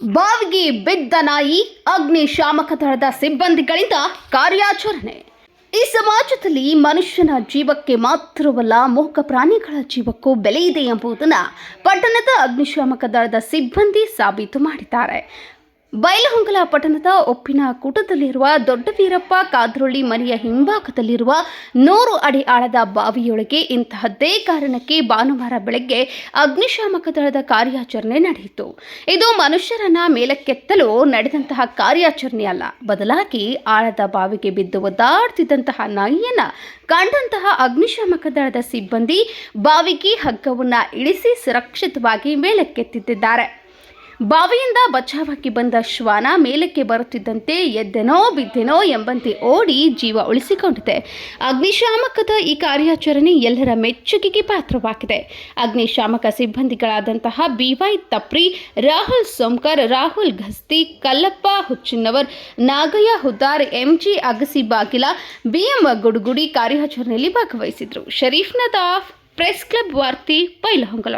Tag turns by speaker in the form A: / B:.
A: ಬಾವಿಗೆ ಬಿದ್ದ ನಾಯಿ, ಅಗ್ನಿಶಾಮಕ ದಳದ ಸಿಬ್ಬಂದಿಗಳಿಂದ ಕಾರ್ಯಾಚರಣೆ. ಈ ಸಮಾಜದಲ್ಲಿ ಮನುಷ್ಯನ ಜೀವಕ್ಕೆ ಮಾತ್ರವಲ್ಲ, ಮೂಕ ಪ್ರಾಣಿಗಳ ಜೀವಕ್ಕೂ ಬೆಲೆ ಇದೆ ಎಂಬುದನ್ನು ಪಟ್ಟಣದ ಅಗ್ನಿಶಾಮಕ ದಳದ ಸಿಬ್ಬಂದಿ ಸಾಬೀತು ಮಾಡಿದ್ದಾರೆ. ಬೈಲಹೊಂಗಲ ಪಟ್ಟಣದ ಉಪ್ಪಿನ ಕೂಟದಲ್ಲಿರುವ ದೊಡ್ಡ ವೀರಪ್ಪ ಕಾದ್ರೊಳ್ಳಿ ಮನೆಯ ಹಿಂಭಾಗದಲ್ಲಿರುವ 100 ಅಡಿ ಆಳದ ಬಾವಿಯೊಳಗೆ ಇಂತಹದ್ದೇ ಕಾರಣಕ್ಕೆ ಭಾನುವಾರ ಬೆಳಗ್ಗೆ ಅಗ್ನಿಶಾಮಕ ದಳದ ಕಾರ್ಯಾಚರಣೆ ನಡೆಯಿತು. ಇದು ಮನುಷ್ಯರನ್ನ ಮೇಲಕ್ಕೆತ್ತಲು ನಡೆದಂತಹ ಕಾರ್ಯಾಚರಣೆ ಅಲ್ಲ, ಬದಲಾಗಿ ಆಳದ ಬಾವಿಗೆ ಬಿದ್ದು ಒದ್ದಾಡ್ತಿದ್ದಂತಹ ನಾಯಿಯನ್ನ ಕಂಡಂತಹ ಅಗ್ನಿಶಾಮಕ ದಳದ ಸಿಬ್ಬಂದಿ ಬಾವಿಗೆ ಹಗ್ಗವನ್ನ ಇಳಿಸಿ ಸುರಕ್ಷಿತವಾಗಿ ಮೇಲಕ್ಕೆತ್ತಿದ್ದಾರೆ. ಬಾವಿಯಿಂದ ಬಚಾವಾಗಿ ಬಂದ ಶ್ವಾನ ಮೇಲಕ್ಕೆ ಬರುತ್ತಿದ್ದಂತೆ ಎದ್ದೆನೋ ಬಿದ್ದೆನೋ ಎಂಬಂತೆ ಓಡಿ ಜೀವ ಉಳಿಸಿಕೊಂಡಿದೆ. ಅಗ್ನಿಶಾಮಕದ ಈ ಕಾರ್ಯಾಚರಣೆ ಎಲ್ಲರ ಮೆಚ್ಚುಗೆಗೆ ಪಾತ್ರವಾಗಿದೆ. ಅಗ್ನಿಶಾಮಕ ಸಿಬ್ಬಂದಿಗಳಾದಂತಹ BY ತಪ್ರಿ, ರಾಹುಲ್ ಸೋಮ್ಕರ್, ರಾಹುಲ್ ಘಸ್ತಿ, ಕಲ್ಲಪ್ಪ ಹುಚ್ಚಿನವರ್, ನಾಗಯ್ಯ ಹುದ್ದಾರ್, MG ಅಗಸಿ ಬಾಗಿಲ, BM ಗುಡುಗುಡಿ ಕಾರ್ಯಾಚರಣೆಯಲ್ಲಿ ಭಾಗವಹಿಸಿದ್ರು. ಶರೀಫ್ ನದಾಫ್, ಪ್ರೆಸ್ ಕ್ಲಬ್ ವಾರ್ತಿ, ಬೈಲಹೊಂಗಲ.